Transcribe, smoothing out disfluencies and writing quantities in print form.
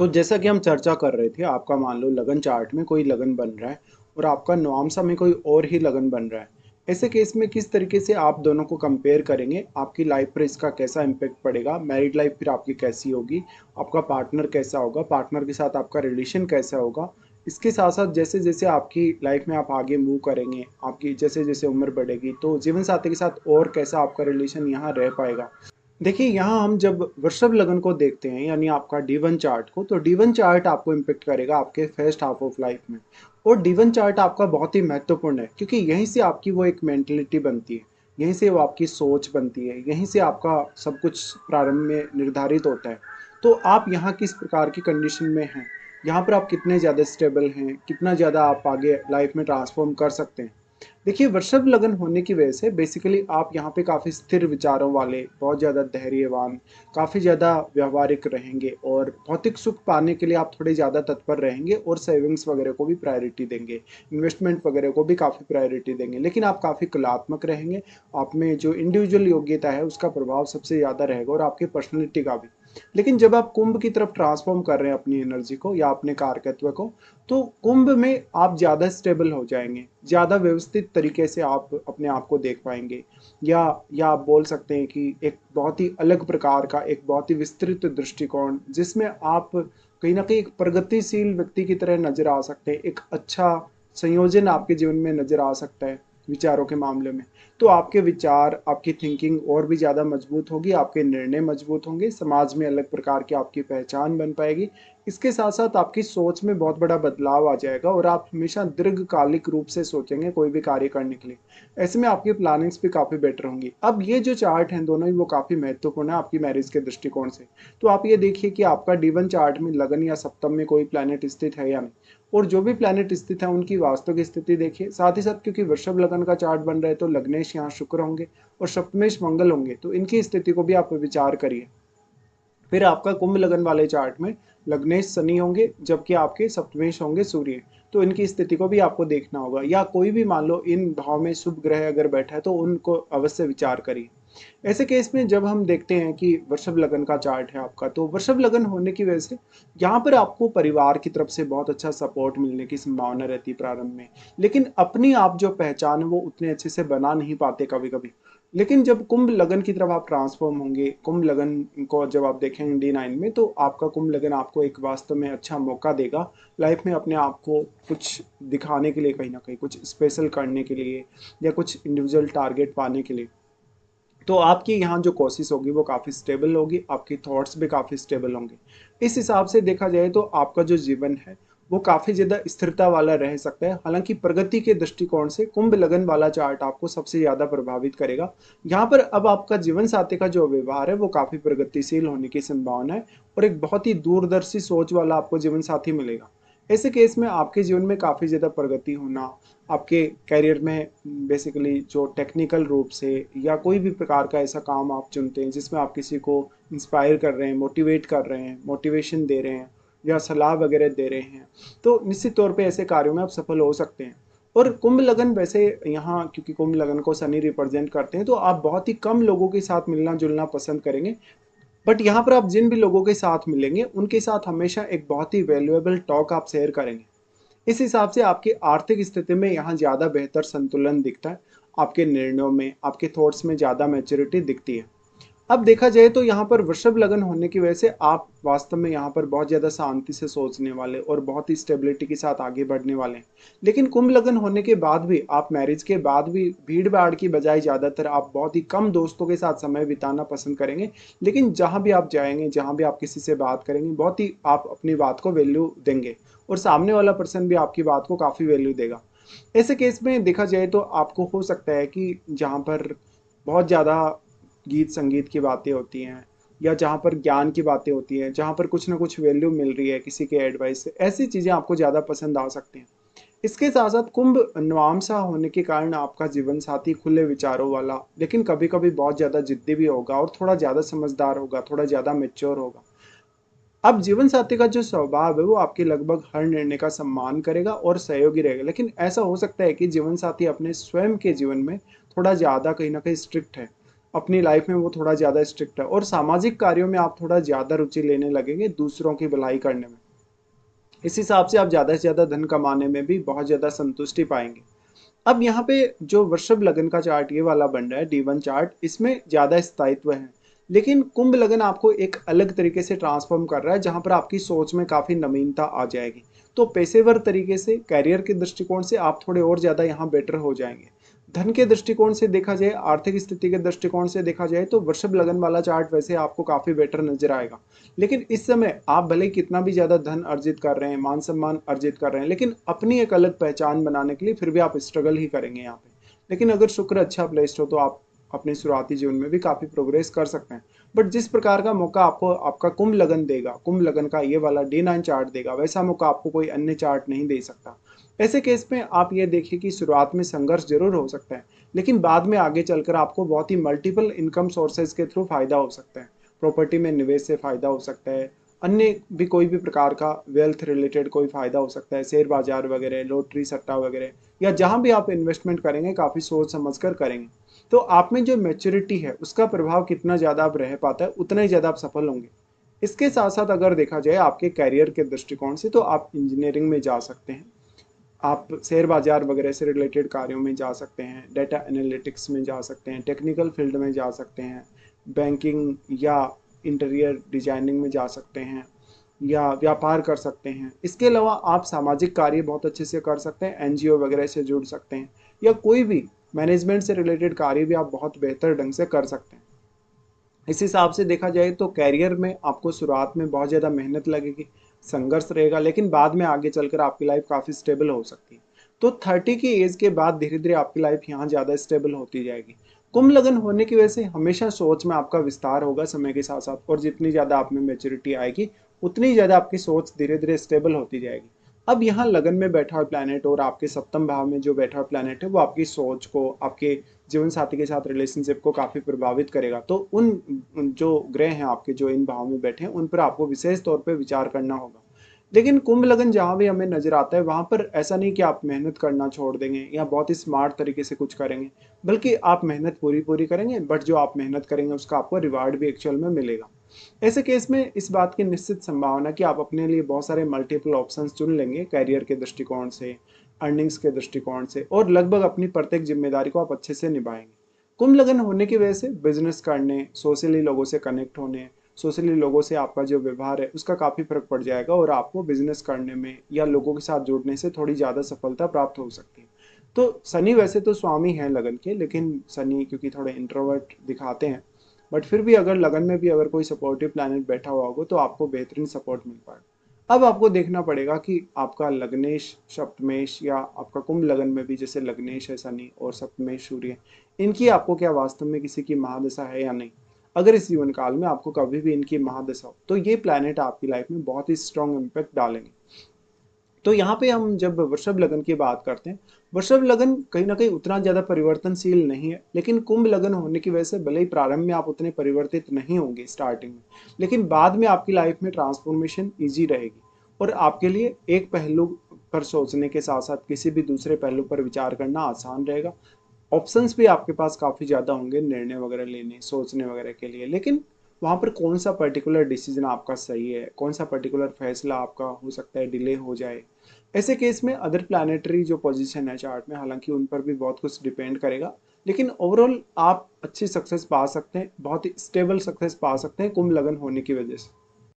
तो जैसा कि हम चर्चा कर रहे थे, आपका मान लो लगन चार्ट में कोई लगन बन रहा है और आपका नवांशा में कोई और ही लगन बन रहा है। ऐसे केस में किस तरीके से आप दोनों को कंपेयर करेंगे, आपकी लाइफ पर इसका कैसा इम्पैक्ट पड़ेगा, मैरिड लाइफ फिर आपकी कैसी होगी, आपका पार्टनर कैसा होगा, पार्टनर के साथ आपका रिलेशन कैसा होगा। इसके साथ साथ जैसे जैसे आपकी लाइफ में आप आगे मूव करेंगे, आपकी जैसे जैसे उम्र बढ़ेगी, तो जीवन साथी के साथ और कैसा आपका रिलेशन यहाँ रह पाएगा। देखिए, यहाँ हम जब वृषभ लगन को देखते हैं, यानी आपका डी1 चार्ट को, तो डी1 चार्ट आपको इम्पेक्ट करेगा आपके फर्स्ट हाफ ऑफ लाइफ में। और डी1 चार्ट आपका बहुत ही महत्वपूर्ण है, क्योंकि यहीं से आपकी वो एक मेंटलिटी बनती है, यहीं से वो आपकी सोच बनती है, यहीं से आपका सब कुछ प्रारंभ में निर्धारित होता है। तो आप यहाँ किस प्रकार की कंडीशन में हैं, यहाँ पर आप कितने ज़्यादा स्टेबल हैं, कितना ज़्यादा आप आगे लाइफ में ट्रांसफॉर्म कर सकते हैं। देखिए, वृषभ लगन होने की वजह से बेसिकली आप यहाँ पे काफ़ी स्थिर विचारों वाले, बहुत ज़्यादा धैर्यवान, काफ़ी ज़्यादा व्यावहारिक रहेंगे और भौतिक सुख पाने के लिए आप थोड़े ज़्यादा तत्पर रहेंगे और सेविंग्स वगैरह को भी प्रायोरिटी देंगे, इन्वेस्टमेंट वगैरह को भी काफ़ी प्रायोरिटी देंगे। लेकिन आप काफ़ी कलात्मक रहेंगे, आप में जो इंडिविजुअल योग्यता है उसका प्रभाव सबसे ज़्यादा रहेगा और आपकी पर्सनैलिटी का भी। लेकिन जब आप कुंभ की तरफ ट्रांसफॉर्म कर रहे हैं अपनी एनर्जी को या अपने कारकत्व को, तो कुंभ में आप ज़्यादा स्टेबल हो जाएंगे, ज़्यादा व्यवस्थित तरीके से आप अपने आप को देख पाएंगे, या आप बोल सकते हैं कि एक बहुत ही अलग प्रकार का, एक बहुत ही विस्तृत दृष्टिकोण, जिसमें आप कहीं ना कहीं एक प्रगतिशील व्यक्ति की तरह नजर आ सकते हैं। एक अच्छा संयोजन आपके जीवन में नजर आ सकता है विचारों के मामले में। तो आपके विचार, आपकी थिंकिंग और भी ज़्यादा मजबूत होगी, आपके निर्णय मजबूत होंगे, समाज में अलग प्रकार की आपकी पहचान बन पाएगी। इसके साथ साथ आपकी सोच में बहुत बड़ा बदलाव आ जाएगा और आप हमेशा दीर्घकालिक रूप से सोचेंगे कोई भी कार्य करने के लिए। ऐसे में आपकी प्लानिंग्स भी काफ़ी बेटर होंगी। अब ये जो चार्ट हैं दोनों ही, वो काफ़ी महत्वपूर्ण है आपकी मैरिज के दृष्टिकोण से। तो आप ये देखिए कि आपका डी1 चार्ट में लगन या सप्तम में कोई प्लैनेट स्थित है या नहीं, और जो भी प्लैनेट स्थित है उनकी वास्तविक स्थिति देखिए। साथ ही साथ क्योंकि वृषभ लगन का चार्ट बन रहा है, तो लग्नेश यहाँ शुक्र होंगे और सप्तमेश मंगल होंगे, तो इनकी स्थिति को भी आप विचार करिए। फिर आपका कुंभ लगन वाले चार्ट में लग्नेश शनि होंगे, जबकि आपके सप्तमेश होंगे सूर्य। तो इनकी स्थिति को भी आपको देखना होगा, या कोई भी मान लो इन भाव में शुभ ग्रह अगर बैठा है तो उनको अवश्य विचार करिए। ऐसे केस में जब हम देखते हैं कि वृषभ लगन का चार्ट है आपका, तो वृषभ लगन होने की वजह से यहाँ पर आपको परिवार की तरफ से बहुत अच्छा सपोर्ट मिलने की संभावना रहती है प्रारंभ में। लेकिन अपनी आप जो पहचान है वो उतने अच्छे से बना नहीं पाते कभी कभी। लेकिन जब कुंभ लगन की तरफ आप ट्रांसफॉर्म होंगे, कुंभ लगन को जब आप देखेंगे डी9 में, तो आपका कुंभ लगन आपको एक वास्तव में अच्छा मौका देगा लाइफ में अपने आप को कुछ दिखाने के लिए, कहीं ना कहीं कुछ स्पेशल करने के लिए, या कुछ इंडिविजुअल टारगेट पाने के लिए। तो आपकी यहाँ जो कोशिश होगी वो काफ़ी स्टेबल होगी, आपकी थॉट्स भी काफ़ी स्टेबल होंगे। इस हिसाब से देखा जाए तो आपका जो जीवन है वो काफ़ी ज़्यादा स्थिरता वाला रह सकता है। हालांकि प्रगति के दृष्टिकोण से कुंभ लगन वाला चार्ट आपको सबसे ज़्यादा प्रभावित करेगा। यहाँ पर अब आपका जीवन साथी का जो व्यवहार है वो काफ़ी प्रगतिशील होने की संभावना है और एक बहुत ही दूरदर्शी सोच वाला आपको जीवन साथी मिलेगा। ऐसे केस में आपके जीवन में काफ़ी ज़्यादा प्रगति होना, आपके करियर में बेसिकली जो टेक्निकल रूप से या कोई भी प्रकार का ऐसा काम आप चुनते हैं जिसमें आप किसी को इंस्पायर कर रहे हैं, मोटिवेट कर रहे हैं, मोटिवेशन दे रहे हैं या सलाह वगैरह दे रहे हैं, तो निश्चित तौर पे ऐसे कार्यों में आप सफल हो सकते हैं। और कुंभ लगन वैसे यहाँ, क्योंकि कुंभ लगन को शनि रिप्रेजेंट करते हैं, तो आप बहुत ही कम लोगों के साथ मिलना जुलना पसंद करेंगे। बट यहाँ पर आप जिन भी लोगों के साथ मिलेंगे उनके साथ हमेशा एक बहुत ही वैल्यूएबल टॉक आप शेयर करेंगे। इस हिसाब से आपकी आर्थिक स्थिति में यहाँ ज़्यादा बेहतर संतुलन दिखता है, आपके निर्णयों में, आपके थॉट्स में ज़्यादा मैच्योरिटी दिखती है। अब देखा जाए तो यहाँ पर वृषभ लगन होने की वजह से आप वास्तव में यहाँ पर बहुत ज़्यादा शांति से सोचने वाले और बहुत ही स्टेबिलिटी के साथ आगे बढ़ने वाले हैं। लेकिन कुंभ लगन होने के बाद भी, आप मैरिज के बाद भी भीड़ भाड़ की बजाय ज़्यादातर आप बहुत ही कम दोस्तों के साथ समय बिताना पसंद करेंगे। लेकिन जहाँ भी आप जाएंगे, जहाँ भी आप किसी से बात करेंगे, बहुत ही आप अपनी बात को वैल्यू देंगे और सामने वाला पर्सन भी आपकी बात को काफ़ी वैल्यू देगा। ऐसे केस में देखा जाए तो आपको हो सकता है कि जहाँ पर बहुत ज़्यादा गीत संगीत की बातें होती हैं, या जहाँ पर ज्ञान की बातें होती हैं, जहाँ पर कुछ ना कुछ वैल्यू मिल रही है किसी के एडवाइस से, ऐसी चीज़ें आपको ज़्यादा पसंद आ सकती हैं। इसके साथ साथ कुंभ नवांशा होने के कारण आपका जीवन साथी खुले विचारों वाला, लेकिन कभी कभी बहुत ज़्यादा जिद्दी भी होगा और थोड़ा ज़्यादा समझदार होगा, थोड़ा ज़्यादा मेच्योर होगा। अब जीवन साथी का जो स्वभाव है वो आपके लगभग हर निर्णय का सम्मान करेगा और सहयोगी रहेगा। लेकिन ऐसा हो सकता है कि जीवन साथी अपने स्वयं के जीवन में थोड़ा ज़्यादा कहीं ना कहीं स्ट्रिक्ट है, अपनी लाइफ में वो थोड़ा ज़्यादा स्ट्रिक्ट है और सामाजिक कार्यों में आप थोड़ा ज़्यादा रुचि लेने लगेंगे, दूसरों की भलाई करने में। इस हिसाब से आप ज़्यादा से ज़्यादा धन कमाने में भी बहुत ज़्यादा संतुष्टि पाएंगे। अब यहाँ पे जो वृषभ लगन का चार्ट ये वाला बन रहा है D1 चार्ट, इसमें ज़्यादा स्थायित्व है। लेकिन कुंभ लगन आपको एक अलग तरीके से ट्रांसफॉर्म कर रहा है, जहाँ पर आपकी सोच में काफ़ी नवीनता आ जाएगी। तो पेशेवर तरीके से, कैरियर के दृष्टिकोण से आप थोड़े और ज़्यादा यहाँ बेटर हो जाएंगे। धन के दृष्टिकोण से देखा जाए, आर्थिक स्थिति के दृष्टिकोण से देखा जाए, तो वृषभ लगन वाला चार्ट वैसे आपको काफ़ी बेटर नजर आएगा। लेकिन इस समय आप भले कितना भी ज़्यादा धन अर्जित कर रहे हैं, मान सम्मान अर्जित कर रहे हैं, लेकिन अपनी एक अलग पहचान बनाने के लिए फिर भी आप स्ट्रगल ही करेंगे यहाँ पे। लेकिन अगर शुक्र अच्छा प्लेस्ड हो तो आप अपने शुरुआती जीवन में भी काफ़ी प्रोग्रेस कर सकते हैं। बट जिस प्रकार का मौका आपको आपका कुंभ लगन देगा, कुंभ लगन का ये वाला D9 चार्ट देगा, वैसा मौका आपको कोई अन्य चार्ट नहीं दे सकता। ऐसे केस में आप ये देखिए कि शुरुआत में संघर्ष जरूर हो सकता है, लेकिन बाद में आगे चलकर आपको बहुत ही मल्टीपल इनकम सोर्सेज के थ्रू फायदा हो सकता है। प्रॉपर्टी में निवेश से फायदा हो सकता है, अन्य भी कोई भी प्रकार का वेल्थ रिलेटेड कोई फायदा हो सकता है, शेयर बाजार वगैरह, लॉटरी सट्टा वगैरह, या जहां भी आप इन्वेस्टमेंट करेंगे काफी सोच समझ कर करेंगे। तो आप में जो मेच्योरिटी है उसका प्रभाव कितना ज्यादा आप रह पाता है, उतना ही ज्यादा आप सफल होंगे। इसके साथ साथ अगर देखा जाए आपके कैरियर के दृष्टिकोण से, तो आप इंजीनियरिंग में जा सकते हैं, आप शेयर बाजार वगैरह से रिलेटेड कार्यों में जा सकते हैं, डेटा एनालिटिक्स में जा सकते हैं, टेक्निकल फील्ड में जा सकते हैं, बैंकिंग या इंटीरियर डिजाइनिंग में जा सकते हैं, या व्यापार कर सकते हैं। इसके अलावा आप सामाजिक कार्य बहुत अच्छे से कर सकते हैं, एनजीओ वगैरह से जुड़ सकते हैं, या कोई भी मैनेजमेंट से रिलेटेड कार्य भी आप बहुत बेहतर ढंग से कर सकते हैं। इस हिसाब से देखा जाए तो कैरियर में आपको शुरुआत में बहुत ज़्यादा मेहनत लगेगी, संघर्ष रहेगा, लेकिन बाद में आगे चलकर आपकी लाइफ काफ़ी स्टेबल हो सकती है। तो 30 की एज के बाद धीरे धीरे आपकी लाइफ यहाँ ज़्यादा स्टेबल होती जाएगी। कुंभ लगन होने की वजह से हमेशा सोच में आपका विस्तार होगा समय के साथ साथ, और जितनी ज़्यादा आप में मेच्योरिटी आएगी उतनी ज़्यादा आपकी सोच धीरे धीरे स्टेबल होती जाएगी। अब यहाँ लगन में बैठा हुआ प्लैनेट और आपके सप्तम भाव में जो बैठा हुआ प्लैनेट है, वो आपकी सोच को, आपके जीवन साथी के साथ रिलेशनशिप को काफी प्रभावित करेगा। तो उन जो ग्रह हैं आपके जो इन भाव में बैठे हैं, उन पर आपको विशेष तौर पे विचार करना होगा। लेकिन कुंभ लगन जहां भी हमें नजर आता है, वहां पर ऐसा नहीं कि आप मेहनत करना छोड़ देंगे या बहुत ही स्मार्ट तरीके से कुछ करेंगे, बल्कि आप मेहनत पूरी पूरी करेंगे, बट जो आप मेहनत करेंगे उसका आपको रिवार्ड भी एक्चुअल में मिलेगा। ऐसे केस में इस बात की निश्चित संभावना कि आप अपने लिए बहुत सारे मल्टीपल ऑप्शंस चुन लेंगे, कैरियर के दृष्टिकोण से, अर्निंग्स के दृष्टिकोण से, और लगभग अपनी प्रत्येक जिम्मेदारी को आप अच्छे से निभाएंगे। कुंभ लगन होने की वजह से बिजनेस करने, सोशली लोगों से कनेक्ट होने, सोशली लोगों से आपका जो व्यवहार है उसका काफ़ी फर्क पड़ जाएगा, और आपको बिजनेस करने में या लोगों के साथ जुड़ने से थोड़ी ज़्यादा सफलता प्राप्त हो सकती है। तो शनि वैसे तो स्वामी है लगन के, लेकिन शनि क्योंकि थोड़े इंट्रोवर्ट दिखाते हैं, बट फिर भी अगर लगन में भी अगर कोई सपोर्टिव प्लैनेट बैठा हुआ होगा तो आपको बेहतरीन सपोर्ट मिल पाएगा। अब आपको देखना पड़ेगा कि आपका लग्नेश, सप्तमेश, या आपका कुंभ लगन में भी जैसे लग्नेश है शनि और सप्तमेश सूर्य, इनकी आपको क्या वास्तव में किसी की महादशा है या नहीं। अगर इस जीवन काल में आपको कभी भी इनकी महादशा हो, तो ये प्लैनेट आपकी लाइफ में बहुत ही स्ट्रॉन्ग इम्पैक्ट डालेंगे। तो यहाँ पे हम जब वृषभ लगन की बात करते हैं, वृषभ लगन कहीं ना कहीं उतना ज्यादा परिवर्तनशील नहीं है, लेकिन कुंभ लगन होने की वजह से भले ही प्रारंभ में आप उतने परिवर्तित नहीं होंगे स्टार्टिंग में, लेकिन बाद में आपकी लाइफ में ट्रांसफॉर्मेशन ईजी रहेगी, और आपके लिए एक पहलू पर सोचने के साथ साथ किसी भी दूसरे पहलू पर विचार करना आसान रहेगा। ऑप्शंस भी आपके पास काफ़ी ज़्यादा होंगे निर्णय वगैरह लेने, सोचने वगैरह के लिए, लेकिन वहाँ पर कौन सा पर्टिकुलर डिसीजन आपका सही है, कौन सा पर्टिकुलर फैसला आपका हो सकता है डिले हो जाए। ऐसे केस में अदर प्लानिटरी जो पोजीशन है चार्ट में, हालांकि उन पर भी बहुत कुछ डिपेंड करेगा, लेकिन ओवरऑल आप अच्छी सक्सेस पा सकते हैं, बहुत ही स्टेबल सक्सेस पा सकते हैं कुंभ लगन होने की वजह से।